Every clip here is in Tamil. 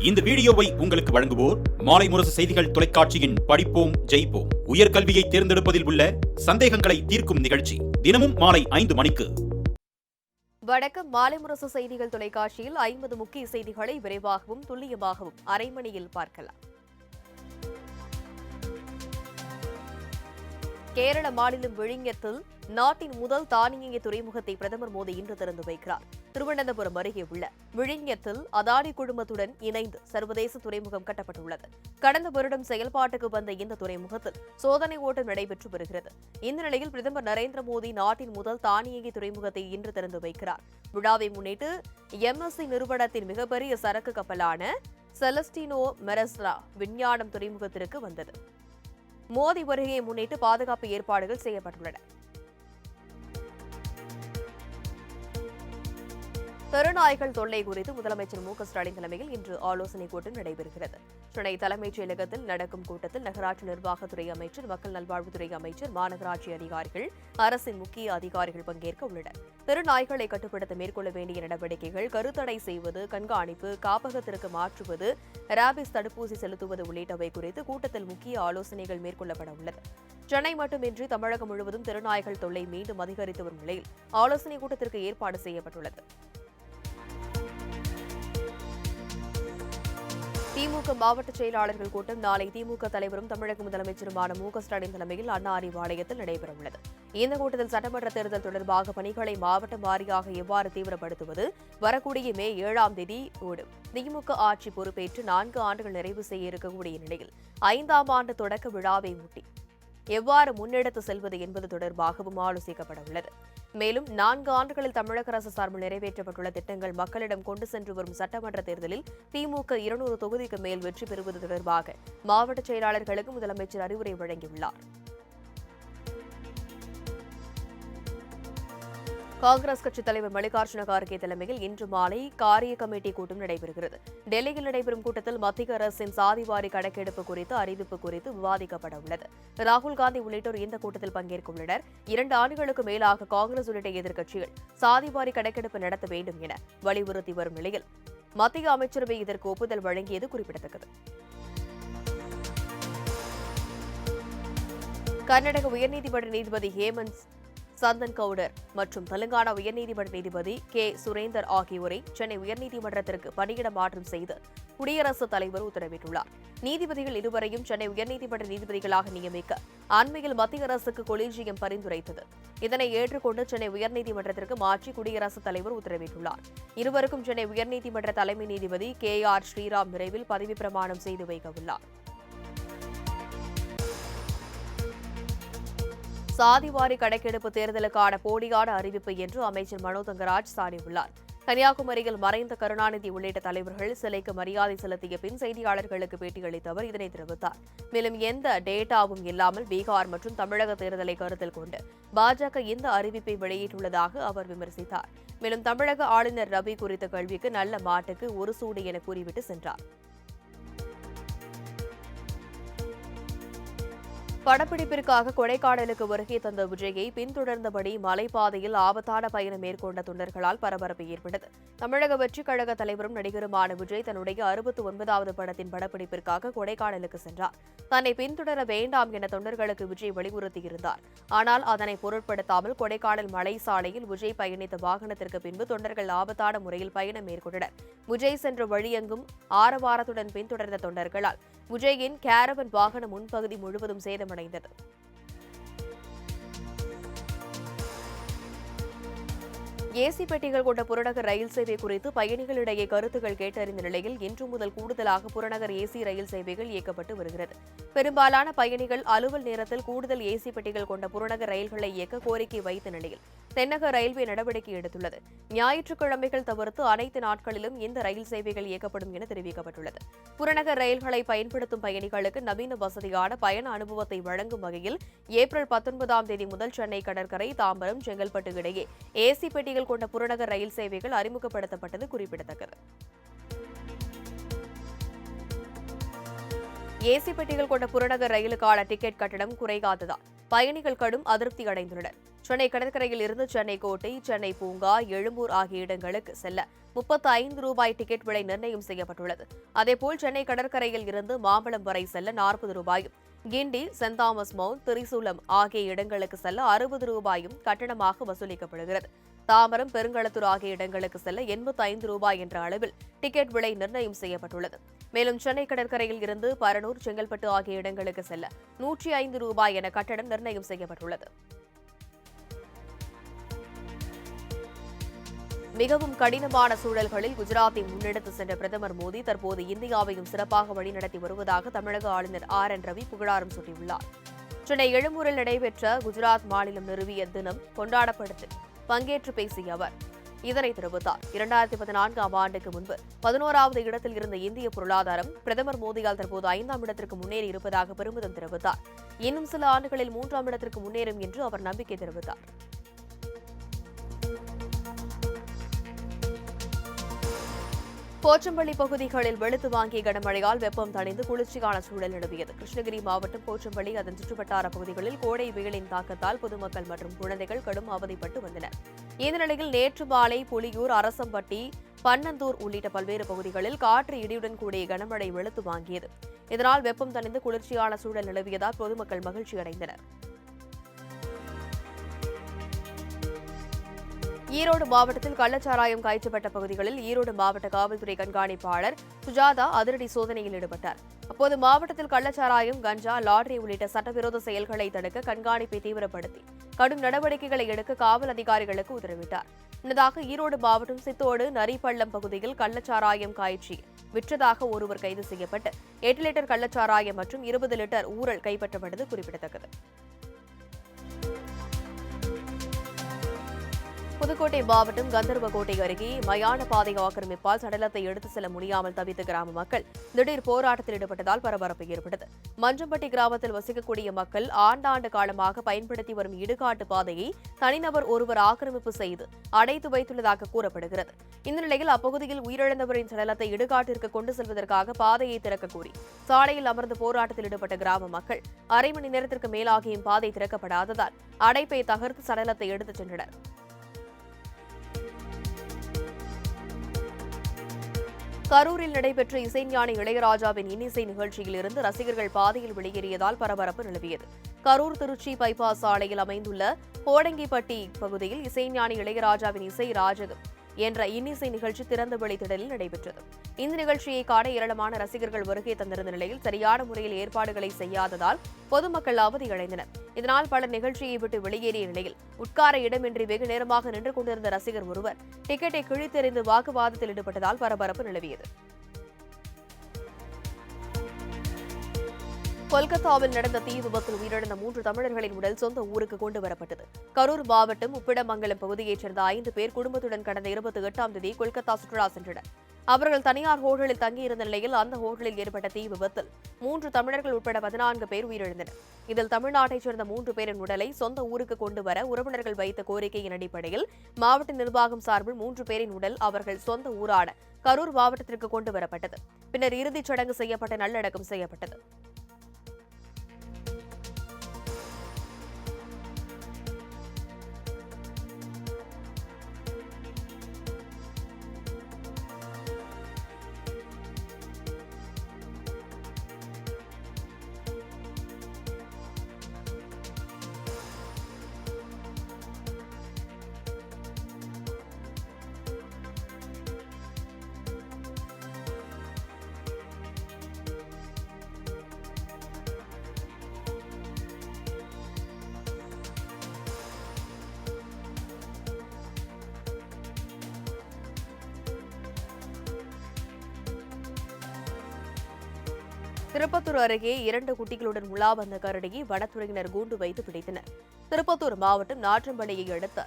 இந்த வீடியோவை உங்களுக்கு வழங்குவோர் மாலை முரசு செய்திகள் தொலைக்காட்சியின் படிப்போம் ஜெயிப்போம் உயர்கல்வியை தேர்ந்தெடுப்பதில் உள்ள சந்தேகங்களை தீர்க்கும் நிகழ்ச்சி தினமும் மாலை 5 மணிக்கு. வணக்கம். மாலை முரசு செய்திகள் தொலைக்காட்சியில் 50 முக்கிய செய்திகளை விரைவாகவும் துல்லியமாகவும் அரை மணியில் பார்க்கலாம். கேரள மாநிலம் விழிஞத்தில் நாட்டின் முதல் தானியங்கி துறைமுகத்தை பிரதமர் மோடி இன்று திறந்து வைக்கிறார். திருவனந்தபுரம் அருகே உள்ள விழிஞத்தில் அதானி குழுமத்துடன் இணைந்து சர்வதேச துறைமுகம் கட்டப்பட்டுள்ளது. கடந்த வருடம் செயல்பாட்டுக்கு வந்த இந்த துறைமுகத்தில் சோதனை ஓட்டம் நடைபெற்று வருகிறது. இந்த நிலையில் பிரதமர் நரேந்திர மோடி நாட்டின் முதல் தானியங்கி துறைமுகத்தை இன்று திறந்து வைக்கிறார். விழாவை முன்னிட்டு MSC நிறுவனத்தின் மிகப்பெரிய சரக்கு கப்பலான செலஸ்டினோ மெரஸ்ரா விஞ்ஞானம் துறைமுகத்திற்கு வந்தது. மோடி வருகையை முன்னிட்டு பாதுகாப்பு ஏற்பாடுகள் செய்யப்பட்டுள்ளன. தெருநாய்கள் தொல்லை குறித்து முதலமைச்சர் மு.க.ஸ்டாலின் தலைமையில் இன்று ஆலோசனைக் கூட்டம் நடைபெறுகிறது. சென்னை தலைமைச் செயலகத்தில் நடக்கும் கூட்டத்தில் நகராட்சி நிர்வாகத்துறை அமைச்சர், மக்கள் நல்வாழ்வுத்துறை அமைச்சர், மாநகராட்சி அதிகாரிகள், அரசின் முக்கிய அதிகாரிகள் பங்கேற்க உள்ளனர். தெருநாய்களை கட்டுப்படுத்த மேற்கொள்ள வேண்டிய நடவடிக்கைகள், கருத்தடை செய்வது, கண்காணிப்பு, காப்பகத்திற்கு மாற்றுவது, ராபிஸ் தடுப்பூசி செலுத்துவது உள்ளிட்டவை குறித்து கூட்டத்தில் முக்கிய ஆலோசனைகள் மேற்கொள்ளப்பட உள்ளது. சென்னை மட்டுமின்றி தமிழகம் முழுவதும் தெருநாய்கள் தொல்லை மீண்டும் அதிகரித்து வரும் நிலையில் ஆலோசனைக் கூட்டத்திற்கு ஏற்பாடு செய்யப்பட்டுள்ளது. திமுக மாவட்ட செயலாளர்கள் கூட்டம் நாளை திமுக தலைவரும் தமிழக முதலமைச்சருமான மு.க.ஸ்டாலின் தலைமையில் அண்ணா அறிவாலயத்தில் நடைபெறவுள்ளது. இந்த கூட்டத்தில் சட்டமன்ற தேர்தல் தொடர்பாக பணிகளை மாவட்டம் வாரியாக எவ்வாறு தீவிரப்படுத்துவது, வரக்கூடிய மே 7ஆம் தேதி திமுக ஆட்சி பொறுப்பேற்று 4 ஆண்டுகள் நிறைவு செய்ய இருக்கக்கூடிய நிலையில் 5ஆம் ஆண்டு தொடக்க விழாவை முட்டி எவ்வாறு முன்னெடுத்து செல்வது என்பது தொடர்பாகவும் ஆலோசிக்கப்பட உள்ளது. மேலும் 4 ஆண்டுகளில் தமிழக அரசு சார்பில் நிறைவேற்றப்பட்டுள்ள திட்டங்கள் மக்களிடம் கொண்டு சென்று வரும் சட்டமன்ற தேர்தலில் திமுக 200 தொகுதிக்கு மேல் வெற்றி பெறுவது தொடர்பாக மாவட்ட செயலாளர்களுக்கு முதலமைச்சர் அறிவுரை வழங்கியுள்ளார். காங்கிரஸ் கட்சித் தலைவர் மல்லிகார்ஜுன கார்கே தலைமையில் இன்று மாலை காரிய கமிட்டி கூட்டம் நடைபெறுகிறது. டெல்லியில் நடைபெறும் கூட்டத்தில் மத்திய அரசின் சாதிவாரி கணக்கெடுப்பு குறித்து அறிவிப்பு குறித்து விவாதிக்கப்பட உள்ளது. ராகுல் காந்தி உள்ளிட்டோர் இந்த கூட்டத்தில் பங்கேற்க உள்ளனர். 2 ஆண்டுகளுக்கு மேலாக காங்கிரஸ் உள்ளிட்ட எதிர்க்கட்சிகள் சாதிவாரி கணக்கெடுப்பு நடத்த வேண்டும் என வலியுறுத்தி வரும் நிலையில் மத்திய அமைச்சரவை இதற்கு ஒப்புதல் வழங்கியது குறிப்பிடத்தக்கது. கர்நாடக உயர்நீதிமன்ற நீதிபதி ஹேமந்த் சந்தன் கவுடர் மற்றும் தெலுங்கானா உயர்நீதிமன்ற நீதிபதி கே. சுரேந்தர் ஆகியோரை சென்னை உயர்நீதிமன்றத்திற்கு பணியிட மாற்றம் செய்து குடியரசுத் தலைவர் உத்தரவிட்டுள்ளார். நீதிபதிகள் இருவரையும் சென்னை உயர்நீதிமன்ற நீதிபதிகளாக நியமிக்க அண்மையில் மத்திய அரசுக்கு கொலீஜியம் பரிந்துரைத்தது. இதனை ஏற்றுக்கொண்டு சென்னை உயர்நீதிமன்றத்திற்கு மாற்றி குடியரசுத் தலைவர் உத்தரவிட்டுள்ளார். இருவருக்கும் சென்னை உயர்நீதிமன்ற தலைமை நீதிபதி KR ஸ்ரீராம் விரைவில் பதவி பிரமாணம் செய்து வைக்க உள்ளார். சாதிவாரி கணக்கெடுப்பு தேர்தலுக்கான போலியான அறிவிப்பு என்று அமைச்சர் மனோ தங்கராஜ் சாடியுள்ளார். கன்னியாகுமரியில் மறைந்த கருணாநிதி உள்ளிட்ட தலைவர்கள் சிலைக்கு மரியாதை செலுத்திய பின் செய்தியாளர்களுக்கு பேட்டியளித்த அவர் இதனை தெரிவித்தார். மேலும் எந்த டேட்டாவும் இல்லாமல் பீகார் மற்றும் தமிழக தேர்தலை கருத்தில் கொண்டு பாஜக இந்த அறிவிப்பை வெளியிட்டுள்ளதாக அவர் விமர்சித்தார். மேலும் தமிழக ஆளுநர் ரவி குறித்த கேள்விக்கு நல்ல மாட்டுக்கு ஒரு சூடு என கூறிவிட்டு சென்றார். படப்பிடிப்பிற்காக கொடைக்கானலுக்கு வருகை தந்த விஜயை பின்தொடர்ந்தபடி மலைப்பாதையில் ஆபத்தான பயணம் மேற்கொண்ட தொண்டர்களால் பரபரப்பு ஏற்பட்டது. தமிழக வெற்றிக் கழக தலைவரும் நடிகருமான விஜய் தன்னுடைய 69வது படத்தின் படப்பிடிப்பிற்காக கொடைக்கானலுக்கு சென்றார். தன்னை பின்தொடர வேண்டாம் என தொண்டர்களுக்கு விஜய் வலியுறுத்தியிருந்தார். ஆனால் அதனை பொருட்படுத்தாமல் கொடைக்கானல் மலை சாலையில் விஜய் பயணித்த வாகனத்திற்கு பின்பு தொண்டர்கள் ஆபத்தான முறையில் பயணம் மேற்கொண்டனர். விஜய் சென்ற வழியெங்கும் ஆரவாரத்துடன் பின்தொடர்ந்த தொண்டர்களால் விஜயின் கேரவன் வாகன முன்பகுதி முழுவதும் சேதமடைந்தது. ஏசி பெட்டிகள் கொண்ட புறநகர் ரயில் சேவை குறித்து பயணிகளிடையே கருத்துக்கள் கேட்டறிந்த நிலையில் இன்று முதல் கூடுதலாக புறநகர் ஏசி ரயில் சேவைகள் இயக்கப்பட்டு வருகிறது. பெரும்பாலான பயணிகள் அலுவல் நேரத்தில் கூடுதல் ஏசி பெட்டிகள் கொண்ட புறநகர் ரயில்களை இயக்க கோரிக்கை வைத்த நிலையில் தென்னக ரயில்வே நடவடிக்கை எடுத்துள்ளது. ஞாயிற்றுக்கிழமைகள் தவிர்த்து அனைத்து நாட்களிலும் இந்த ரயில் சேவைகள் இயக்கப்படும் என தெரிவிக்கப்பட்டுள்ளது. புறநகர் ரயில்களை பயன்படுத்தும் பயணிகளுக்கு நவீன வசதியான பயண அனுபவத்தை வழங்கும் வகையில் ஏப்ரல் 19ஆம் தேதி முதல் சென்னை கடற்கரை, தாம்பரம், செங்கல்பட்டு இடையே ஏசி பெட்டிகள் கொண்ட புறநகர் ரயில் சேவைகள் அறிமுகப்படுத்தப்பட்டது குறிப்பிடத்தக்கது. ஏசி பெட்டிகள் கொண்ட புறநகர் ரயிலுக்கான டிக்கெட் கட்டணம் குறைக்காததால் பயணிகள் கடும் அதிருப்தி அடைந்துள்ளனர். சென்னை கடற்கரையில் இருந்து சென்னை கோட்டை, சென்னை பூங்கா, எழும்பூர் ஆகிய இடங்களுக்கு செல்ல 35 ரூபாய் டிக்கெட் விலை நிர்ணயம் செய்யப்பட்டுள்ளது. அதேபோல் சென்னை கடற்கரையில் இருந்து மாம்பலம் வரை செல்ல 40 ரூபாயும், கிண்டி, சென்ட் தாமஸ் மவுண்ட், திரிசூலம் ஆகிய இடங்களுக்கு செல்ல 60 ரூபாயும் கட்டணமாக வசூலிக்கப்படுகிறது. தாம்பரம், பெருங்களத்தூர் ஆகிய இடங்களுக்கு செல்ல 85 ரூபாய் என்ற அளவில் டிக்கெட் விலை நிர்ணயம் செய்யப்பட்டுள்ளது. மேலும் சென்னை கடற்கரையில் இருந்து பரனூர், செங்கல்பட்டு ஆகிய இடங்களுக்கு செல்ல 105 ரூபாய் என கட்டணம் நிர்ணயம் செய்யப்பட்டுள்ளது. மிகவும் கடினமான சூழல்களில் குஜராத்தை முன்னெடுத்து சென்ற பிரதமர் மோடி தற்போது இந்தியாவையும் சிறப்பாக வழிநடத்தி வருவதாக தமிழக ஆளுநர் ஆர்.என். ரவி புகழாரம் சூட்டியுள்ளார். சென்னை எழும்பூரில் நடைபெற்ற குஜராத் மாநிலம் நிறுவிய தினம் கொண்டாடப்பட்டதில் பங்கேற்று பேசிய அவர் இதனை தெரிவித்தார். 2014ஆம் ஆண்டுக்கு முன்பு 11வது இடத்தில் இருந்த இந்திய பொருளாதாரம் பிரதமர் மோடியால் தற்போது 5ஆம் இடத்திற்கு முன்னேறி இருப்பதாக பெருமிதம் தெரிவித்தார். இன்னும் சில ஆண்டுகளில் 3ஆம் இடத்திற்கு முன்னேறும் என்று அவர் நம்பிக்கை தெரிவித்தார். போச்சம்பள்ளி பகுதிகளில் வெளுத்து வாங்கிய கனமழையால் வெப்பம் தணிந்து குளிர்ச்சியான சூழல் நிலவியது. கிருஷ்ணகிரி மாவட்டம் போச்சம்பள்ளி அதன் சுற்றுவட்டார பகுதிகளில் கோடை வெயிலின் தாக்கத்தால் பொதுமக்கள் மற்றும் குழந்தைகள் கடும் அவதிப்பட்டு வந்தனர். இந்த நிலையில் நேற்று மாலை புலியூர், அரசம்பட்டி, பன்னந்தூர் உள்ளிட்ட பல்வேறு பகுதிகளில் காற்று இடியுடன் கூடிய கனமழை வெளுத்து வாங்கியது. இதனால் வெப்பம் தணிந்து குளிர்ச்சியான சூழல் நிலவியதால் பொதுமக்கள் மகிழ்ச்சியடைந்தனர். ஈரோடு மாவட்டத்தில் கள்ளச்சாராயம் காய்ச்சப்பட்ட பகுதிகளில் ஈரோடு மாவட்ட காவல்துறை கண்காணிப்பாளர் சுஜாதா அதிரடி சோதனையில் ஈடுபட்டார். அப்போது மாவட்டத்தில் கள்ளச்சாராயம், கஞ்சா, லாட்டரி உள்ளிட்ட சட்டவிரோத செயல்களை தடுக்க கண்காணிப்பை தீவிரப்படுத்தி கடும் நடவடிக்கைகளை எடுக்க காவல் அதிகாரிகளுக்கு உத்தரவிட்டார். முன்னதாக ஈரோடு மாவட்டம் சித்தோடு, நரிப்பள்ளம் பகுதியில் கள்ளச்சாராயம் காய்ச்சி விற்றதாக ஒருவர் கைது செய்யப்பட்டு 8 லிட்டர் கள்ளச்சாராயம் மற்றும் 20 லிட்டர் ஊறல் கைப்பற்றப்பட்டது குறிப்பிடத்தக்கது. புதுக்கோட்டை மாவட்டம் கந்தர்வகோட்டை அருகே மயான பாதை ஆக்கிரமிப்பால் சடலத்தை எடுத்துச் செல்ல முடியாமல் தவித்த கிராம மக்கள் திடீர் போராட்டத்தில் ஈடுபட்டதால் பரபரப்பு ஏற்பட்டது. மஞ்சம்பட்டி கிராமத்தில் வசிக்கக்கூடிய மக்கள் ஆண்டாண்டு காலமாக பயன்படுத்தி வரும் இடுகாட்டு பாதையை தனிநபர் ஒருவர் ஆக்கிரமிப்பு செய்து அடைத்து வைத்துள்ளதாக கூறப்படுகிறது. இந்த நிலையில் அப்பகுதியில் உயிரிழந்தவரின் சடலத்தை இடுகாட்டிற்கு கொண்டு செல்வதற்காக பாதையை திறக்க கோரி சாலையில் அமர்ந்து போராட்டத்தில் ஈடுபட்ட கிராம மக்கள் அரை மணி நேரத்திற்கு மேலாகியும் பாதை திறக்கப்படாததால் அடைப்பை தகர்த்து சடலத்தை எடுத்துச் சென்றனர். கரூரில் நடைபெற்ற இசைஞானி இளையராஜாவின் இன்னிசை நிகழ்ச்சியில் இருந்து ரசிகர்கள் பாதையில் வெளியேறியதால் பரபரப்பு நிலவியது. கரூர் திருச்சி பைபாஸ் சாலையில் அமைந்துள்ள கோடங்கிப்பட்டி பகுதியில் இசைஞானி இளையராஜாவின் இசை ராஜகம் என்ற இன்னிசை நிகழ்ச்சி திறந்த வெளி திடலில் நடைபெற்றது. இந்த நிகழ்ச்சியை காண ஏராளமான ரசிகர்கள் வருகை தந்திருந்த நிலையில் சரியான முறையில் ஏற்பாடுகளை செய்யாததால் பொதுமக்கள் அவதியடைந்தனர். இதனால் பலர் நிகழ்ச்சியை விட்டு வெளியேறிய நிலையில் உட்கார இடமின்றி வெகு நேரமாக நின்று கொண்டிருந்த ரசிகர் ஒருவர் டிக்கெட்டை கிழித்தெறிந்து வாக்குவாதத்தில் ஈடுபட்டதால் பரபரப்பு நிலவியது. கொல்கத்தாவில் நடந்த தீ விபத்தில் உயிரிழந்த 3 தமிழர்களின் உடல் சொந்த ஊருக்கு கொண்டு வரப்பட்டது. கரூர் மாவட்டம் உப்பிடமங்கலம் பகுதியைச் சேர்ந்த 5 பேர் குடும்பத்துடன் கடந்த 28ஆம் தேதி கொல்கத்தா சுற்றுலா சென்றனர். அவர்கள் தனியார் ஹோட்டலில் தங்கியிருந்த நிலையில் அந்த ஹோட்டலில் ஏற்பட்ட தீ விபத்தில் 3 தமிழர்கள் உட்பட 14 பேர் உயிரிழந்தனர். இதில் தமிழ்நாட்டைச் சேர்ந்த 3 பேரின் உடலை சொந்த ஊருக்கு கொண்டு வர உறவினர்கள் வைத்த கோரிக்கையின் அடிப்படையில் மாவட்ட நிர்வாகம் சார்பில் 3 பேரின் உடல் அவர்கள் சொந்த ஊரான கரூர் மாவட்டத்திற்கு கொண்டு வரப்பட்டது. பின்னர் இறுதிச் சடங்கு செய்யப்பட்ட நல்லடக்கம் செய்யப்பட்டது. திருப்பத்தூர் அருகே 2 குட்டிகளுடன் உலா வந்த கரடியை வனத்துறையினர் கூண்டு வைத்து பிடித்தனர். திருப்பத்தூர் மாவட்டம் நாற்றம்பள்ளியை அடுத்த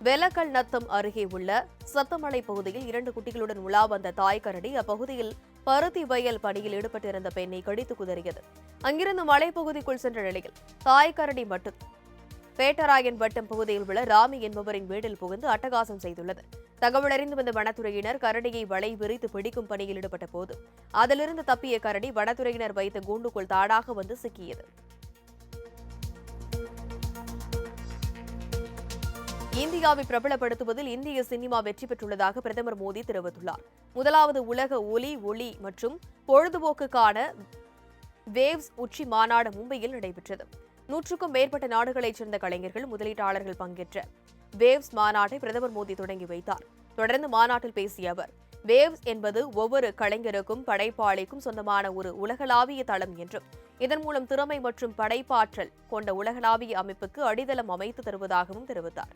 வெலக்கல் நத்தம் அருகே உள்ள சத்தமலை பகுதியில் 2 குட்டிகளுடன் உலா வந்த தாய் கரடி அப்பகுதியில் பருத்தி வயல் பணியில் ஈடுபட்டிருந்த பெண்ணை கடித்து குதறியது. அங்கிருந்து மலைப்பகுதிக்குள் சென்ற நிலையில் தாய் கரடி மட்டும் பேட்டராயன் வட்டம் பகுதியில் உள்ள ராமி என்பவரின் வீட்டில் புகுந்து அட்டகாசம் செய்துள்ளது. தகவல் அறிந்து வந்த வனத்துறையினர் கரடியை வலை விரித்து பிடிக்கும் பணியில் ஈடுபட்ட போது அதிலிருந்து தப்பிய கரடி வனத்துறையினர் வைத்த கூண்டுக்குள் தாடாக வந்து சிக்கியது. இந்தியாவை பிரபலப்படுத்துவதில் இந்திய சினிமா வெற்றி பெற்றுள்ளதாக பிரதமர் மோடி தெரிவித்துள்ளார். முதலாவது உலக ஒளி மற்றும் பொழுதுபோக்குக்கான வேவ்ஸ் உச்சி மாநாடு மும்பையில் நடைபெற்றது. 100க்கும் மேற்பட்ட நாடுகளைச் சேர்ந்த கலைஞர்கள், முதலீட்டாளர்கள் பங்கேற்ற வேவ்ஸ் மாநாட்டை பிரதமர் மோடி தொடங்கி வைத்தார். தொடர்ந்து மாநாட்டில் பேசிய அவர், வேவ்ஸ் என்பது ஒவ்வொரு கலைஞருக்கும் படைப்பாளிக்கும் சொந்தமான ஒரு உலகளாவிய தளம் என்றும், இதன் மூலம் திறமை மற்றும் படைப்பாற்றல் கொண்ட உலகளாவிய அமைப்புக்கு அடித்தளம் அமைத்து தருவதாகவும் தெரிவித்தார்.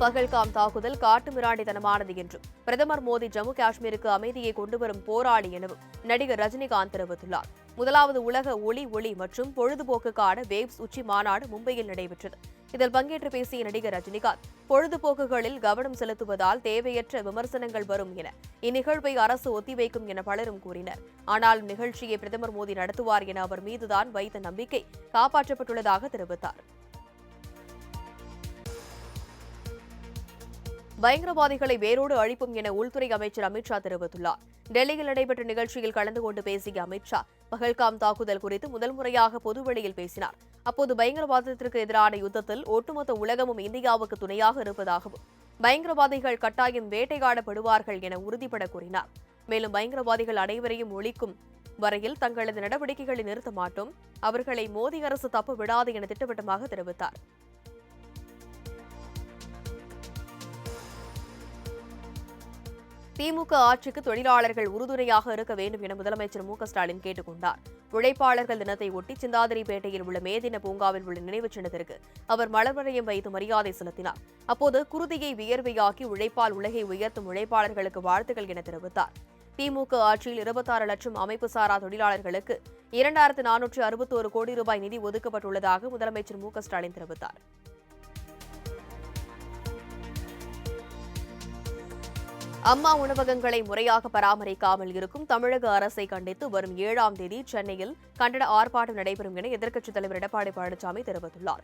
பகல்காம் தாக்குதல் காட்டுமிராண்டித்தனமானது என்றும், பிரதமர் மோடி ஜம்மு காஷ்மீருக்கு அமைதியை கொண்டுவரும் போராளி எனவும் நடிகர் ரஜினிகாந்த் தெரிவித்துள்ளார். முதலாவது உலக ஒளி மற்றும் பொழுதுபோக்குக்கான வேவ்ஸ் உச்சி மாநாடு மும்பையில் நடைபெற்றது. இதில் பங்கேற்று பேசிய நடிகர் ரஜினிகாந்த், பொழுதுபோக்குகளில் கவனம் செலுத்துவதால் தேவையற்ற விமர்சனங்கள் வரும் என இந்நிகழ்வை அரசு ஒத்திவைக்கும் என பலரும் கூறினர். ஆனாலும் நிகழ்ச்சியை பிரதமர் மோடி நடத்துவார் என அவர் மீதுதான் வைத்த நம்பிக்கை காப்பாற்றப்பட்டுள்ளதாக தெரிவித்தார். பயங்கரவாதிகளை வேரோடு அழிப்பும் என உள்துறை அமைச்சர் அமித்ஷா தெரிவித்துள்ளார். டெல்லியில் நடைபெற்ற நிகழ்ச்சியில் கலந்து கொண்டு பேசிய அமித்ஷா, பகல்காம் தாக்குதல் குறித்து முதல் முறையாக பொதுவெளியில் பேசினார். அப்போது பயங்கரவாதத்திற்கு எதிரான யுத்தத்தில் ஒட்டுமொத்த உலகமும் இந்தியாவுக்கு துணையாக இருப்பதாகவும், பயங்கரவாதிகள் கட்டாயம் வேட்டையாடப்படுவார்கள் என உறுதிபட கூறினார். மேலும் பயங்கரவாதிகள் அனைவரையும் ஒழிக்கும் வரையில் தங்களது நடவடிக்கைகளை நிறுத்த மாட்டோம், அவர்களை மோடி அரசு தப்ப விடாது என திட்டவட்டமாக தெரிவித்தார். திமுக ஆட்சிக்கு தொழிலாளர்கள் உறுதுணையாக இருக்க வேண்டும் என முதலமைச்சர் மு.க.ஸ்டாலின் கேட்டுக் கொண்டார். உழைப்பாளர்கள் தினத்தை ஒட்டி சிந்தாதிரிப்பேட்டையில் உள்ள மேதின பூங்காவில் உள்ள நினைவுச் சின்னத்திற்கு அவர் மலர்வளையம் வைத்து மரியாதை செலுத்தினார். அப்போது குருதியை வியர்வையாக்கி உழைப்பால் உலகை உயர்த்தும் உழைப்பாளர்களுக்கு வாழ்த்துக்கள் என தெரிவித்தார். திமுக ஆட்சியில் 26 லட்சம் அமைப்பு சாரா தொழிலாளர்களுக்கு 2461 கோடி ரூபாய் நிதி ஒதுக்கப்பட்டுள்ளதாக முதலமைச்சர் மு.க.ஸ்டாலின் தெரிவித்தார். அம்மா உணவகங்களை முறையாக பராமரிக்காமல் இருக்கும் தமிழக அரசை கண்டித்து வரும் 7ஆம் தேதி சென்னையில் கண்டன ஆர்ப்பாட்டம் நடைபெறும் என எதிர்க்கட்சித் தலைவர் எடப்பாடி பழனிசாமி தெரிவித்துள்ளார்.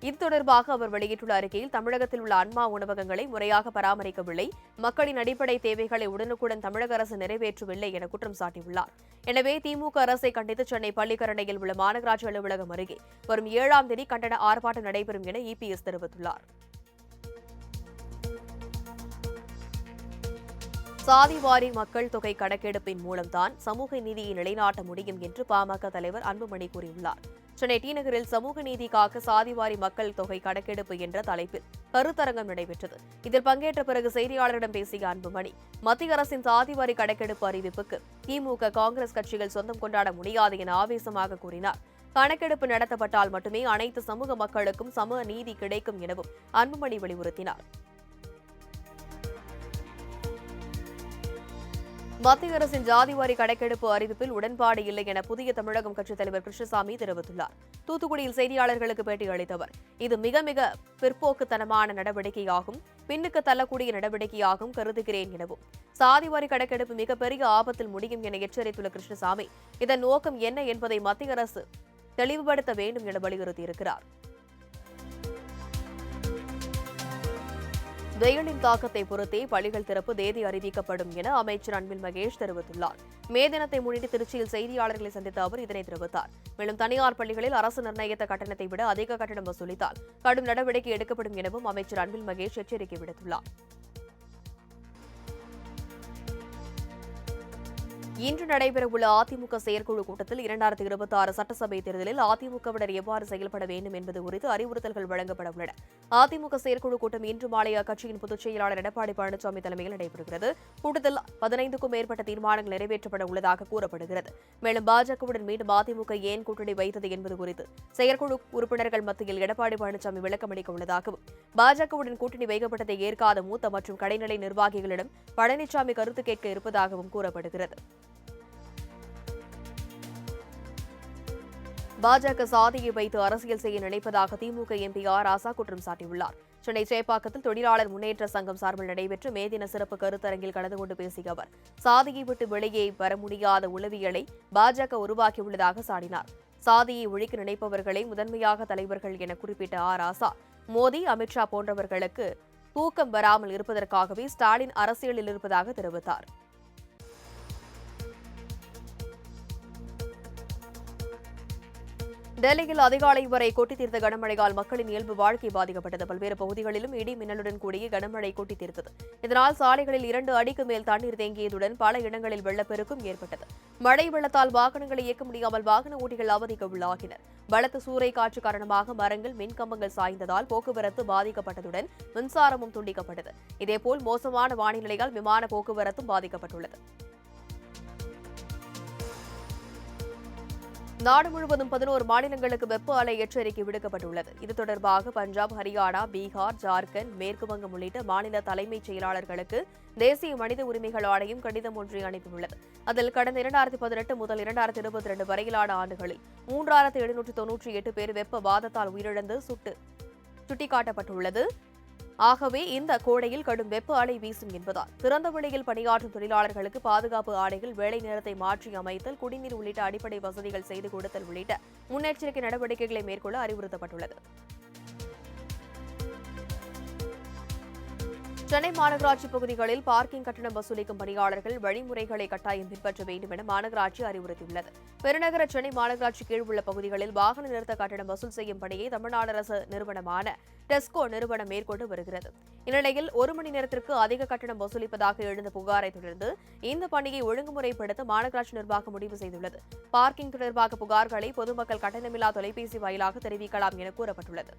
இது தொடர்பாக அவர் வெளியிட்டுள்ள அறிக்கையில், தமிழகத்தில் உள்ள அம்மா உணவகங்களை முறையாக பராமரிக்கவில்லை, மக்களின் அடிப்படை தேவைகளை உடனுக்குடன் தமிழக அரசு நிறைவேற்றவில்லை என குற்றம் சாட்டியுள்ளார். எனவே திமுக அரசை கண்டித்து சென்னை பள்ளிக்கரணையில் உள்ள மாநகராட்சி அலுவலகம் அருகே வரும் 7ஆம் தேதி கண்டன ஆர்ப்பாட்டம் நடைபெறும் என இபிஎஸ் தெரிவித்துள்ளார். சாதிவாரி மக்கள் தொகை கணக்கெடுப்பின் மூலம்தான் சமூக நீதியை நிலைநாட்ட முடியும் என்று பாமக தலைவர் அன்புமணி கூறியுள்ளார். சென்னை டி நகரில் சமூக நீதி காக்க சாதிவாரி மக்கள் தொகை கணக்கெடுப்பு என்ற தலைப்பில் கருத்தரங்கம் நடைபெற்றது. இதில் பங்கேற்ற பிறகு செய்தியாளரிடம் பேசிய அன்புமணி, மத்திய அரசின் சாதிவாரி கணக்கெடுப்பு அறிவிப்புக்கு திமுக, காங்கிரஸ் கட்சிகள் சொந்தம் கொண்டாட முடியாது என ஆவேசமாக கூறினார். கணக்கெடுப்பு நடத்தப்பட்டால் மட்டுமே அனைத்து சமூக மக்களுக்கும் சம நீதி கிடைக்கும் எனவும் அன்புமணி வலியுறுத்தினார். மத்திய அரசின் ஜாதிவாரி கணக்கெடுப்பு அறிவிப்பில் உடன்பாடு இல்லை என புதிய தமிழகம் கட்சித் தலைவர் கிருஷ்ணசாமி தெரிவித்துள்ளார். தூத்துக்குடியில் செய்தியாளர்களுக்கு பேட்டி அளித்த அவர், இது மிக மிக பிற்போக்குத்தனமான நடவடிக்கையாகும், பின்னுக்கு தள்ளக்கூடிய நடவடிக்கையாகவும் கருதுகிறேன் எனவும், சாதிவாரி கணக்கெடுப்பு மிகப்பெரிய ஆபத்தில் முடியும் என எச்சரித்துள்ள கிருஷ்ணசாமி, இதன் நோக்கம் என்ன என்பதை மத்திய அரசு தெளிவுபடுத்த வேண்டும் என வலியுறுத்தியிருக்கிறார். வெயிலின் தாக்கத்தை பொறுத்தே பள்ளிகள் திறப்பு தேதி அறிவிக்கப்படும் என அமைச்சர் அன்பில் மகேஷ் தெரிவித்துள்ளார். மே தினத்தை முன்னிட்டு திருச்சியில் செய்தியாளர்களை சந்தித்த அவர் இதனை தெரிவித்தார். மேலும் தனியார் பள்ளிகளில் அரசு நிர்ணயித்த கட்டணத்தை விட அதிக கட்டணம் வசூலித்தால் கடும் நடவடிக்கை எடுக்கப்படும் எனவும் அமைச்சர் அன்பில் மகேஷ் எச்சரிக்கை விடுத்துள்ளார். இன்று நடைபெறவுள்ள அதிமுக செயற்குழு கூட்டத்தில் 2026 சட்டசபை தேர்தலில் அதிமுகவினர் எவ்வாறு செயல்பட வேண்டும் என்பது குறித்து அறிவுறுத்தல்கள் வழங்கப்பட உள்ளன. அதிமுக செயற்குழு கூட்டம் இன்று மாலை அக்கட்சியின் பொதுச் செயலாளர் எடப்பாடி பழனிசாமி தலைமையில் நடைபெறுகிறது. கூட்டத்தில் 15க்கும் மேற்பட்ட தீர்மானங்கள் நிறைவேற்றப்பட உள்ளதாக கூறப்படுகிறது. மேலும் பாஜகவுடன் மீண்டும் அதிமுக ஏன் கூட்டணி வைத்தது என்பது குறித்து செயற்குழு உறுப்பினர்கள் மத்தியில் எடப்பாடி பழனிசாமி விளக்கமளிக்க உள்ளதாகவும், பாஜகவுடன் கூட்டணி வைக்கப்பட்டதை ஏற்காத மூத்த மற்றும் கடைநிலை நிர்வாகிகளிடம் பழனிசாமி கருத்து கேட்க இருப்பதாகவும் கூறப்படுகிறது. பாஜக சாதியை வைத்து அரசியல் செய்ய நினைப்பதாக திமுக எம்பி ஆர் ராசா குற்றம் சாட்டியுள்ளார். சென்னை சேப்பாக்கத்தில் தொழிலாளர் முன்னேற்ற சங்கம் சார்பில் நடைபெற்ற மே தின சிறப்பு கருத்தரங்கில் கலந்து கொண்டு பேசிய அவர், சாதியை விட்டு வெளியே வர முடியாத உளவியலை பாஜக உருவாக்கியுள்ளதாக சாடினார். சாதியை ஒழிக்க நினைப்பவர்களை முதன்மையாக தலைவர்கள் என குறிப்பிட்ட ஆர் ராசா, மோடி, அமித்ஷா போன்றவர்களுக்கு தூக்கம் வராமல் இருப்பதற்காகவே ஸ்டாலின் அரசியலில் இருப்பதாக தெரிவித்தார். டெல்லியில் அதிகாலை வரை கொட்டி தீர்த்த கனமழையால் மக்களின் இயல்பு வாழ்க்கை பாதிக்கப்பட்டது. பல்வேறு பகுதிகளிலும் இடி மின்னலுடன் கூடிய கனமழை கொட்டி தீர்த்தது. இதனால் சாலைகளில் 2 அடிக்கு மேல் தண்ணீர் தேங்கியதுடன் பல இடங்களில் வெள்ளப்பெருக்கும் ஏற்பட்டது. மழை வெள்ளத்தால் வாகனங்களை இயக்க முடியாமல் வாகன ஓட்டிகள் அவதிக்கு உள்ளாகினர். பலத்த சூறை காற்று காரணமாக மரங்கள், மின்கம்பங்கள் சாய்ந்ததால் போக்குவரத்து பாதிக்கப்பட்டதுடன் மின்சாரமும் துண்டிக்கப்பட்டது. இதேபோல் மோசமான வானிலையால் விமான போக்குவரத்தும் பாதிக்கப்பட்டுள்ளது. நாடு முழுவதும் 11 மாநிலங்களுக்கு வெப்ப அலை எச்சரிக்கை விடுக்கப்பட்டுள்ளது. இது தொடர்பாக பஞ்சாப், ஹரியானா, பீகார், ஜார்க்கண்ட், மேற்கு வங்கம் உள்ளிட்ட மாநில தலைமைச் செயலாளர்களுக்கு தேசிய மனித உரிமைகள் ஆணையம் கடிதம் ஒன்றை அனுப்பியுள்ளது. அதில் கடந்த 2018 முதல் 2022 வரையிலான ஆண்டுகளில் 3798 பேர் வெப்ப வாதத்தால் உயிரிழந்து சுட்டிக்காட்டப்பட்டுள்ளது. ஆகவே இந்த கோடையில் கடும் வெப்ப அலை வீசும் என்பதால் திறந்த வெளியில் பணியாற்றும் தொழிலாளர்களுக்கு பாதுகாப்பு ஆடைகள், வேலை நேரத்தை மாற்றி அமைத்தல், குடிநீர் உள்ளிட்ட அடிப்படை வசதிகள் செய்து கொடுத்தல் உள்ளிட்ட முன்னெச்சரிக்கை நடவடிக்கைகளை மேற்கொள்ள அறிவுறுத்தப்பட்டுள்ளது. சென்னை மாநகராட்சி பகுதிகளில் பார்க்கிங் கட்டணம் வசூலிக்கும் பணியாளர்கள் வழிமுறைகளை கட்டாயம் பின்பற்ற வேண்டும் என மாநகராட்சி அறிவுறுத்தியுள்ளது. பெருநகர சென்னை மாநகராட்சி கீழ் உள்ள பகுதிகளில் வாகன நிறுத்த கட்டணம் வசூல் செய்யும் பணியை தமிழ்நாடு அரசு நிறுவனமான டெஸ்கோ நிறுவனம் மேற்கொண்டு வருகிறது. இந்நிலையில் 1 மணி நேரத்திற்கு அதிக கட்டணம் வசூலிப்பதாக எழுந்த புகாரை தொடர்ந்து இந்த பணியை ஒழுங்குமுறைப்படுத்த மாநகராட்சி நிர்வாகம் முடிவு செய்துள்ளது. பார்க்கிங் தொடர்பாக புகார்களை பொதுமக்கள் கட்டணமில்லா தொலைபேசி வாயிலாக தெரிவிக்கலாம் என கூறப்பட்டுள்ளது.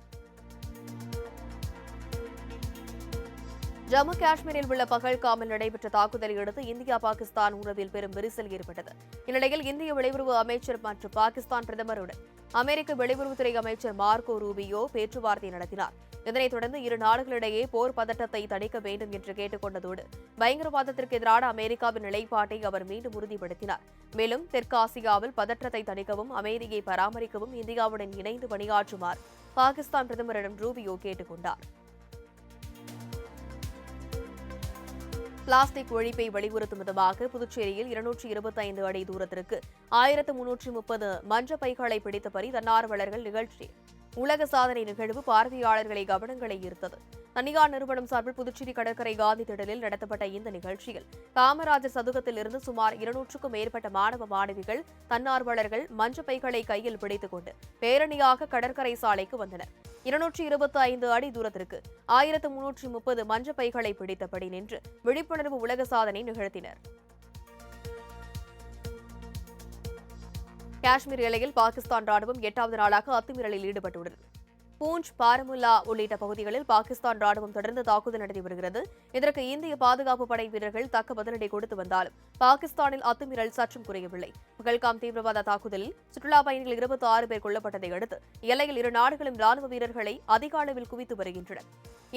ஜம்மு காஷ்மீரில் உள்ள பகல்காமில் நடைபெற்ற தாக்குதலை அடுத்து இந்தியா பாகிஸ்தான் உறவில் பெரும் விரிசல் ஏற்பட்டது. இந்நிலையில் இந்திய வெளியுறவு அமைச்சர் மற்றும் பாகிஸ்தான் பிரதமருடன் அமெரிக்க வெளியுறவுத்துறை அமைச்சர் மார்கோ ரூபியோ பேச்சுவார்த்தை நடத்தினார். இதனைத் தொடர்ந்து இரு நாடுகளிடையே போர் பதட்டத்தை தணிக்க வேண்டும் என்று கேட்டுக் கொண்டதோடு பயங்கரவாதத்திற்கு எதிரான அமெரிக்காவின் நிலைப்பாட்டை அவர் மீண்டும் உறுதிப்படுத்தினார். மேலும் தெற்காசியாவில் பதற்றத்தை தணிக்கவும் அமைதியை பராமரிக்கவும் இந்தியாவுடன் இணைந்து பணியாற்றுமாறு பாகிஸ்தான் பிரதமரிடம் ரூபியோ கேட்டுக் கொண்டார். பிளாஸ்டிக் ஒழிப்பை வலியுறுத்தும் விதமாக புதுச்சேரியில் 225 அடி தூரத்திற்கு 1330 மஞ்ச பைகளை பிடித்தபடி தன்னார்வலர்கள் நிகழ்ச்சி உலக சாதனை நிகழ்வு பார்வையாளர்களை கவனங்களை ஈர்த்தது. தனியார் நிறுவனம் சார்பில் புதுச்சேரி கடற்கரை காந்தி திடலில் நடத்தப்பட்ட இந்த நிகழ்ச்சியில் காமராஜர் சதுக்கத்தில் இருந்து சுமார் 200க்கும் மேற்பட்ட மாணவ மாணவிகள், தன்னார்வலர்கள் மஞ்ச பைகளை கையில் பிடித்துக் கொண்டு பேரணியாக கடற்கரை சாலைக்கு வந்தனர். 225 அடி தூரத்திற்கு 1330 மஞ்ச பைகளை பிடித்தபடி நின்று விழிப்புணர்வு உலக சாதனை நிகழ்த்தினர். காஷ்மீர் எல்லையில் பாகிஸ்தான் ராணுவம் 8வது நாளாக அத்துமீறலில் ஈடுபட்டுள்ளது. பூஞ்ச், பாரமுல்லா உள்ளிட்ட பகுதிகளில் பாகிஸ்தான் ராணுவம் தொடர்ந்து தாக்குதல் நடத்தி வருகிறது. இதற்கு இந்திய பாதுகாப்பு படை வீரர்கள் தக்க பதிலடி கொடுத்து வந்தாலும் பாகிஸ்தானில் அத்துமீறல் சற்றும் குறையவில்லை. பகல்காம் தீவிரவாத தாக்குதலில் சுற்றுலா பயணிகள் 26 பேர் கொல்லப்பட்டதை அடுத்து எல்லையில் இரு நாடுகளும் ராணுவ வீரர்களை அதிக அளவில் குவித்து வருகின்றனர்.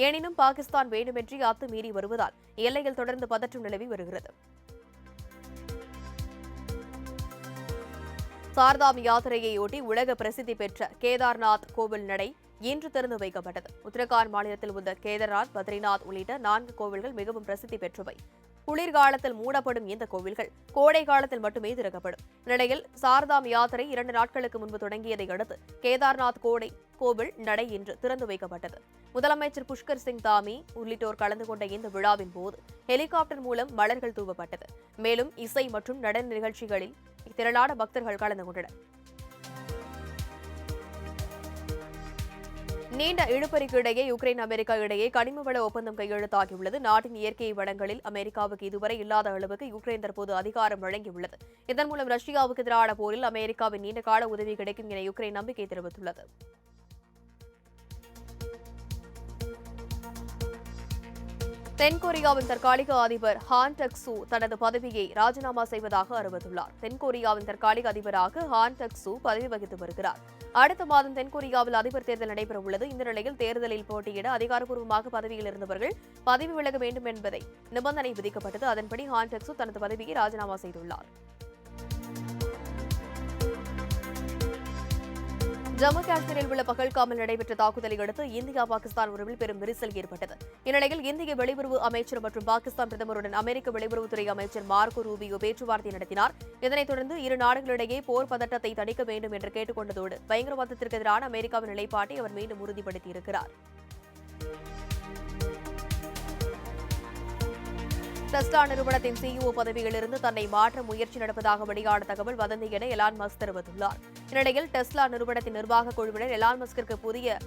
எனினும் பாகிஸ்தான் வேண்டுமென்றே அத்துமீறி வருவதால் எல்லையில் தொடர்ந்து பதற்றம் நிலவி வருகிறது. சார்தாம் யாத்திரையையொட்டி உலக பிரசித்தி பெற்ற கேதார்நாத் கோவில் நடை இன்று திறந்து வைக்கப்பட்டது. உத்தரகாண்ட் மாநிலத்தில் உள்ள கேதார்நாத், பத்ரிநாத் உள்ளிட்ட 4 கோவில்கள் மிகவும் பிரசித்தி பெற்றவை. குளிர்காலத்தில் மூடப்படும் இந்த கோவில்கள் கோடை காலத்தில் மட்டுமே திறக்கப்படும். இந்நிலையில் சார்தாம் யாத்திரை 2 நாட்களுக்கு முன்பு தொடங்கியதை அடுத்து கேதார்நாத் கோவில் நடை இன்று திறந்து வைக்கப்பட்டது. முதலமைச்சர் புஷ்கர் சிங் தாமி உள்ளிட்டோர் கலந்து கொண்ட இந்த விழாவின் போது ஹெலிகாப்டர் மூலம் மலர்கள் தூவப்பட்டது. மேலும் இசை மற்றும் நடன நிகழ்ச்சிகளில் திரளான பக்தர்கள் கலந்து கொண்டனர். நீண்ட இழுபறிக்கு இடையே யுக்ரைன், அமெரிக்கா இடையே கனிம வள ஒப்பந்தம் கையெழுத்தாகியுள்ளது. நாட்டின் இயற்கை வளங்களில் அமெரிக்காவுக்கு இதுவரை இல்லாத அளவுக்கு யுக்ரைன் தற்போது அதிகாரம் வழங்கியுள்ளது. இதன் மூலம் ரஷ்யாவுக்கு எதிரான போரில் அமெரிக்காவின் நீண்டகால உதவி கிடைக்கும் என யுக்ரைன் நம்பிக்கை தெரிவித்துள்ளது. தென்கொரியாவின் தற்காலிக அதிபர் ஹான் டக்-சூ தனது பதவியை ராஜினாமா செய்வதாக அறிவித்துள்ளார். தென்கொரியாவின் தற்காலிக அதிபராக ஹான் டக்-சூ பதவி வகித்து வருகிறார். அடுத்த மாதம் தென்கொரியாவில் அதிபர் தேர்தல் நடைபெறவுள்ளது. இந்த நிலையில் தேர்தலில் போட்டியிட அதிகாரப்பூர்வமாக பதவியில் இருந்தவர்கள் பதவி விலக வேண்டும் என்பதை நிபந்தனை விதிக்கப்பட்டது. அதன்படி ஹான் டக்-சூ தனது பதவியை ராஜினாமா செய்துள்ளார். ஜம்மு காஷ்மீரில் உள்ள பகல்காமில் நடைபெற்ற தாக்குதலை அடுத்து இந்தியா பாகிஸ்தான் உறவில் பெரும் விரிசல் ஏற்பட்டது. இந்நிலையில் இந்திய வெளியுறவு அமைச்சர் மற்றும் பாகிஸ்தான் பிரதமருடன் அமெரிக்க வெளியுறவுத்துறை அமைச்சர் மார்கோ ரூபியோ பேச்சுவார்த்தை நடத்தினார். இதனைத் தொடர்ந்து இரு நாடுகளிடையே போர் பதட்டத்தை தணிக்க வேண்டும் என்று கேட்டுக் கொண்டதோடு பயங்கரவாதத்திற்கு எதிரான அமெரிக்காவின் நிலைப்பாட்டை அவர் மீண்டும் உறுதிப்படுத்தியிருக்கிறார். டெஸ்லா நிறுவனத்தின் சிஇஓ பதவியிலிருந்து தன்னை மாற்ற முயற்சி நடப்பதாக வெளியான தகவல் வதந்தி என எலான் மஸ்க் தெரிவித்துள்ளார். இந்நிலையில் டெஸ்லா நிறுவனத்தின் நிர்வாக குழுவினர் எலான் மஸ்கிற்கு புதிய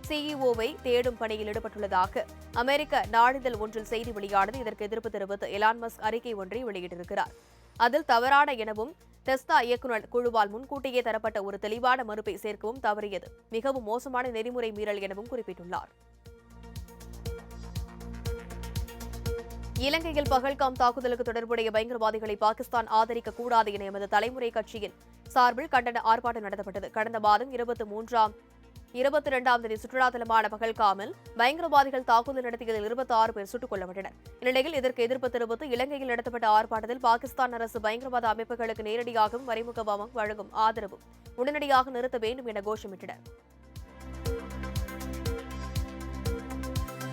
சிஇஓவை தேடும் பணியில் ஈடுபட்டுள்ளதாக அமெரிக்க நாளிதழ் ஒன்றில் செய்தி வெளியானது. இதற்கு எதிர்ப்பு தெரிவித்து எலான் மஸ்க் அறிக்கை ஒன்றை வெளியிட்டிருக்கிறார். அதில் தவறான எனவும் டெஸ்லா இயக்குநர் குழுவால் முன்கூட்டியே தரப்பட்ட ஒரு தெளிவான மறுப்பை சேர்க்கவும் தவறியது மிகவும் மோசமான நெறிமுறை மீறல் எனவும் குறிப்பிட்டுள்ளார். இலங்கையில் பகல்காம் தாக்குதலுக்கு தொடர்புடைய பயங்கரவாதிகளை பாகிஸ்தான் ஆதரிக்க கூடாது என எமது தலைமுறை கட்சியின் சார்பில் கண்டன ஆர்ப்பாட்டம் நடத்தப்பட்டது. கடந்த மாதம் 22ஆம் தேதி சுற்றுலா தலமான பகல்காமில் பயங்கரவாதிகள் தாக்குதல் நடத்தியதில் 26 பேர் சுட்டுக் கொல்லப்பட்டனர். இந்நிலையில் இதற்கு எதிர்ப்பு தெரிவித்து இலங்கையில் நடத்தப்பட்ட ஆர்ப்பாட்டத்தில் பாகிஸ்தான் அரசு பயங்கரவாத அமைப்புகளுக்கு நேரடியாகவும் மறைமுகமாகவும் வழங்கும் ஆதரவு உடனடியாக நிறுத்த வேண்டும் என கோஷமிட்டனர்.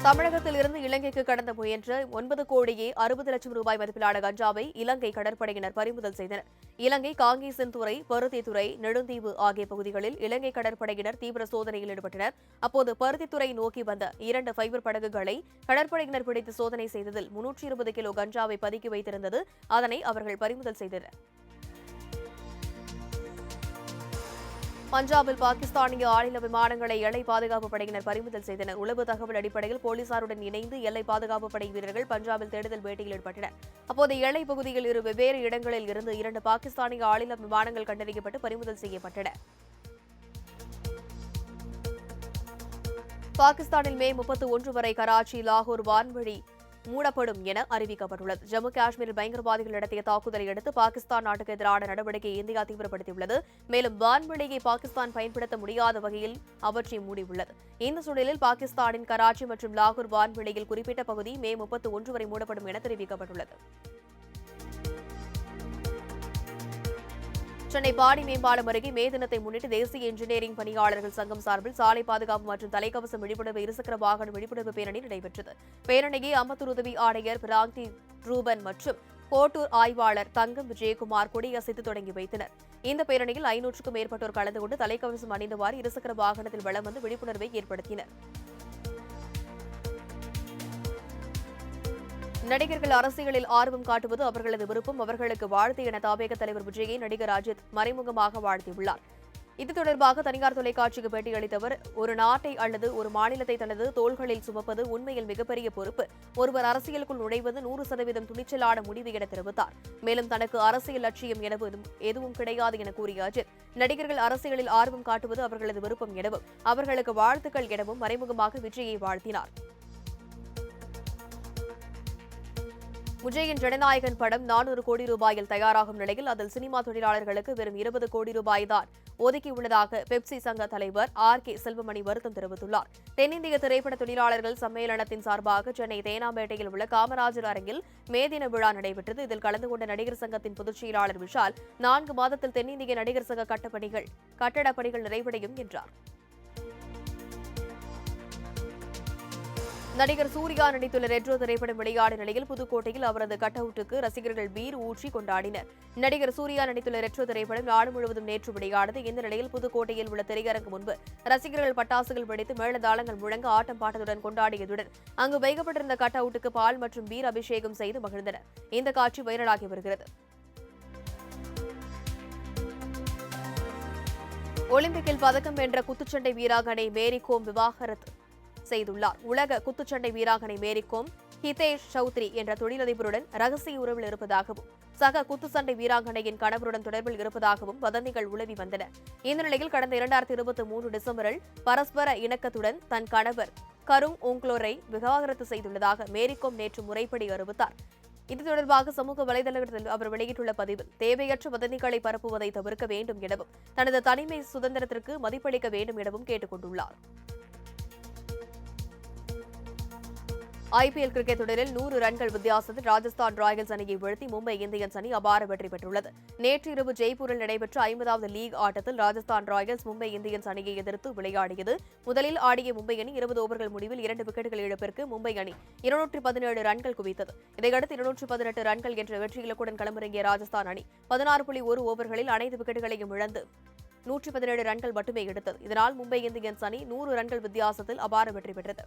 தமிழகத்தில் இருந்து இலங்கைக்கு கடந்த முயன்ற 9,60,00,000 ரூபாய் மதிப்பிலான கஞ்சாவை இலங்கை கடற்படையினர் பறிமுதல் செய்தனர். இலங்கை காங்கேசன்துறை, பருத்தித்துறை, நெடுந்தீவு ஆகிய பகுதிகளில் இலங்கை கடற்படையினர் தீவிர சோதனையில் ஈடுபட்டனர். அப்போது பருத்தித்துறை நோக்கி வந்த 2 ஃபைபர் படகுகளை கடற்படையினர் பிடித்து சோதனை செய்ததில் 320 கிலோ கஞ்சாவை பதுக்கி வைத்திருந்தது. அதனை அவர்கள் பறிமுதல் செய்தனர். பஞ்சாபில் பாகிஸ்தானிய ஆளில்லா விமானங்களை எல்லை பாதுகாப்பு படையினர் பறிமுதல் செய்தனர். உளவு தகவல் அடிப்படையில் போலீசாருடன் இணைந்து எல்லை பாதுகாப்பு படை வீரர்கள் பஞ்சாபில் தேடுதல் வேட்டையில் ஈடுபட்டனர். அப்போது எல்லை பகுதியில் வெவ்வேறு இடங்களில் இருந்து 2 பாகிஸ்தானிய ஆளில்லா விமானங்கள் கண்டறியப்பட்டு பறிமுதல் செய்யப்பட்டன. பாகிஸ்தானில் மே 31 வரை கராச்சி, லாகூர் வான்வழி மூடப்படும் என அறிவிக்கப்பட்டுள்ளது. ஜம்மு காஷ்மீரில் பயங்கரவாதிகள் நடத்திய தாக்குதலை அடுத்து பாகிஸ்தான் நாட்டுக்கு எதிரான நடவடிக்கையை இந்தியா தீவிரப்படுத்தியுள்ளது. மேலும் வான்வெளியை பாகிஸ்தான் பயன்படுத்த முடியாத வகையில் அவற்றை மூடியுள்ளது. இந்த சூழலில் பாகிஸ்தானின் கராச்சி மற்றும் லாகூர் வான்வெளியில் குறிப்பிட்ட பகுதி மே 31 வரை மூடப்படும் என தெரிவிக்கப்பட்டுள்ளது. சென்னை பாடி மேம்பாலம் அருகே மே தினத்தை முன்னிட்டு தேசிய இன்ஜினியரிங் பணியாளர்கள் சங்கம் சார்பில் சாலை பாதுகாப்பு மற்றும் தலைக்கவசம் விழிப்புணர்வு இருசக்கர வாகன விழிப்புணர்வு பேரணி நடைபெற்றது. பேரணியை அம்பத்தூர் உதவி ஆணையர் பிராந்தி ரூபன் மற்றும் கோட்டூர் ஆய்வாளர் தங்கம் விஜயகுமார் கொடியசைத்து தொடங்கி வைத்தனர். இந்த பேரணியில் 500க்கும் மேற்பட்டோர் கலந்து கொண்டு தலைக்கவசம் அணிந்தவாறு இருசக்கர வாகனத்தில் வலம் வந்து விழிப்புணர்வை ஏற்படுத்தினர். நடிகர்கள் அரசியலில் ஆர்வம் காட்டுவது அவர்களது விருப்பம், அவர்களுக்கு வாழ்த்து என தாவேக தலைவர் விஜயை நடிகர் அஜித் மறைமுகமாக வாழ்த்தியுள்ளார். இது தொடர்பாக தனியார் தொலைக்காட்சிக்கு பேட்டியளித்தவர், ஒரு நாட்டை அல்லது ஒரு மாநிலத்தை தனது தோள்களில் சுமப்பது உண்மையில் மிகப்பெரிய பொறுப்பு. ஒருவர் அரசியலுக்குள் நுழைவது 100% துணிச்சலான முடிவு என தெரிவித்தார். மேலும் தனக்கு அரசியல் லட்சியம் எனவும் எதுவும் கிடையாது என கூறிய அஜித், நடிகர்கள் அரசியலில் ஆர்வம் காட்டுவது அவர்களது விருப்பம் எனவும் அவர்களுக்கு வாழ்த்துக்கள் எனவும் மறைமுகமாக விஜயை வாழ்த்தினார். விஜயின் ஜனநாயகன் படம் 400 கோடி ரூபாயில் தயாராகும் நிலையில் அதில் சினிமா தொழிலாளர்களுக்கு வெறும் 20 கோடி ரூபாய் தான் ஒதுக்கியுள்ளதாக பெப்சி சங்க தலைவர் R.K. செல்வமணி வருத்தம் தெரிவித்துள்ளார். தென்னிந்திய திரைப்பட தொழிலாளர்கள் சம்மேளனத்தின் சார்பாக சென்னை தேனாம்பேட்டையில் உள்ள காமராஜர் அரங்கில் மே தின விழா நடைபெற்றது. இதில் கலந்து கொண்ட நடிகர் சங்கத்தின் பொதுச் செயலாளர் விஷால், 4 மாதத்தில் தென்னிந்திய நடிகர் சங்க கட்டடப் பணிகள் நிறைவடையும் என்றார். நடிகர் சூர்யா நடித்துள்ள ரெட்ரோ திரைப்படம் வெளியான நிலையில் புதுக்கோட்டையில் அவரது கட் அவுட்டுக்கு ரசிகர்கள் பீர் ஊற்றி கொண்டாடினர். நடிகர் சூர்யா நடித்துள்ள ரெட்ரோ திரைப்படம் நாடு முழுவதும் நேற்று வெளியானது. இந்த நிலையில் புதுக்கோட்டையில் உள்ள திரையரங்கு முன்பு ரசிகர்கள் பட்டாசுகள் வெடித்து மேளதாளங்கள் முழங்க ஆட்டம் பாட்டத்துடன் கொண்டாடியதுடன் அங்கு வைக்கப்பட்டிருந்த கட் அவுட்டுக்கு பால் மற்றும் பீர் அபிஷேகம் செய்து மகிழ்ந்தனர். இந்த காட்சி வைரலாகி வருகிறது. ஒலிம்பிக்கில் பதக்கம் வென்ற குத்துச்சண்டை வீராங்கனை மேரி கோம் விவாகரத்து செய்துள்ளார். உலக குத்துச்சண்டை வீராங்கனை மேரி கோம் ஹிதேஷ் சௌத்ரி என்ற தொழிலதிபருடன் ரகசிய உறவில் இருப்பதாகவும் சக குத்துச்சண்டை வீராங்கனையின் கணவருடன் தொடர்பில் இருப்பதாகவும் வதந்திகள் உலவி வந்தன. இந்த நிலையில் கடந்த 2023 டிசம்பரில் பரஸ்பர இணக்கத்துடன் தன் கணவர் கருங் ஓங்க்லோரை விவாகரத்து செய்துள்ளதாக மேரி கோம் நேற்று முறைப்படி அறிவித்தார். இது தொடர்பாக சமூக வலைதளத்தில் அவர் வெளியிட்டுள்ள பதிவில், தேவையற்ற வதந்திகளை பரப்புவதை தவிர்க்க வேண்டும் எனவும் தனது தனிமை சுதந்திரத்திற்கு மதிப்பளிக்க வேண்டும் எனவும் கேட்டுக் கொண்டுள்ளார். IPL கிரிக்கெட் தொடரில் 100 ரன்கள் வித்தியாசத்தில் ராஜஸ்தான் ராயல்ஸ் அணியை வீழ்த்தி மும்பை இந்தியன்ஸ் அணி அபார வெற்றி பெற்றுள்ளது. நேற்று இரவு ஜெய்ப்பூரில் நடைபெற்ற 50வது லீக் ஆட்டத்தில் ராஜஸ்தான் ராயல்ஸ் மும்பை இந்தியன்ஸ் அணியை எதிர்த்து விளையாடியது. முதலில் ஆடிய மும்பை அணி 20 ஓவர்கள் முடிவில் 2 விக்கெட்டுகள் இழப்பிற்கு மும்பை அணி 217 ரன்கள் குவித்தது. இதையடுத்து 218 ரன்கள் என்ற வெற்றி இலக்குடன் களமிறங்கிய ராஜஸ்தான் அணி 16.1 ஓவர்களில் அனைத்து விக்கெட்டுகளையும் இழந்து 117 ரன்கள் மட்டுமே எடுத்தது. இதனால் மும்பை இந்தியன்ஸ் அணி 100 ரன்கள் வித்தியாசத்தில் அபார வெற்றி பெற்றது.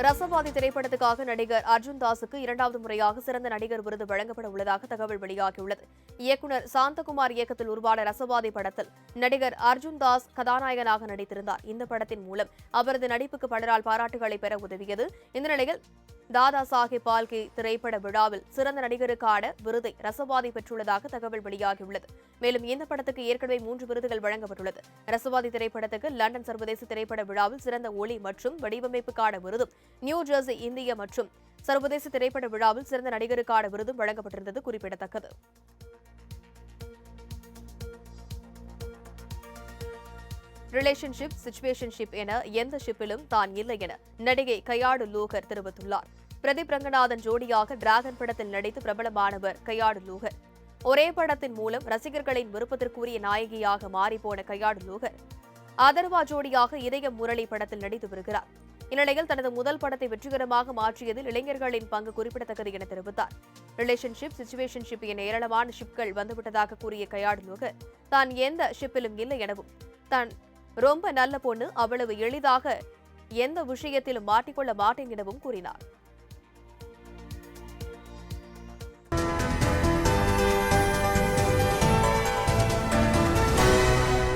ரசவாதி திரைப்படத்துக்காக நடிகர் அர்ஜுன் தாஸுக்கு இரண்டாவது முறையாக சிறந்த நடிகர் விருது வழங்கப்பட உள்ளதாக தகவல் வெளியாகியுள்ளது. இயக்குநர் சாந்தகுமார் இயக்கத்தில் உருவான ரசவாதி படத்தில் நடிகர் அர்ஜுன் தாஸ் கதாநாயகனாக நடித்திருந்தார். இந்த படத்தின் மூலம் அவரது நடிப்புக்கு பலரால் பாராட்டுகளை பெற உதவியது. இந்த நிலையில் தாதா சாஹேப் பால்கே திரைப்பட விழாவில் சிறந்த நடிகருக்கான விருதை ரசவாதி பெற்றுள்ளதாக தகவல் வெளியாகியுள்ளது. மேலும் இந்த படத்துக்கு ஏற்கனவே 3 விருதுகள் வழங்கப்பட்டுள்ளது. ரசவாதி திரைப்படத்துக்கு லண்டன் சர்வதேச திரைப்பட விழாவில் சிறந்த ஒளி மற்றும் வடிவமைப்புக்கான விருதும், நியூ ஜெர்சி இந்திய மற்றும் சர்வதேச திரைப்பட விழாவில் சிறந்த நடிகருக்கான விருதும் வழங்கப்பட்டிருந்தது குறிப்பிடத்தக்கது. ரிலேஷன்ஷிப், சிச்சுவேஷன்ஷிப் என எந்த ஷிப்பிலும் தான் இல்லை என நடிகை கையாடு லூகர் தெரிவித்துள்ளார். பிரதீப் ரங்கநாதன் ஜோடியாக டிராகன் படத்தில் நடித்து பிரபலமானவர் கையாடு லூகர். ஒரே படத்தின் மூலம் ரசிகர்களின் விருப்பத்திற்குரிய நாயகியாக மாறிப்போன கையாடு லூகர் அதர்வா ஜோடியாக இதய முரளி படத்தில் நடித்து வருகிறார். இந்நிலையில் தனது முதல் படத்தை வெற்றிகரமாக மாற்றியதில் இளைஞர்களின் பங்கு குறிப்பிடத்தக்கது என தெரிவித்தார். ரிலேஷன்ஷிப், சிச்சுவேஷன்ஷிப் என ஏராளமான ஷிப்கள் வந்துவிட்டதாக கூறிய கையாடு லூகர் தான் எந்த ஷிப்பிலும் இல்லை எனவும், தான் ரொம்ப நல்ல பொண்ணு, அவ்வளவு எளிதாக எந்த விஷயத்திலும் மாட்டிக்கொள்ள மாட்டேன் எனவும் கூறினார்.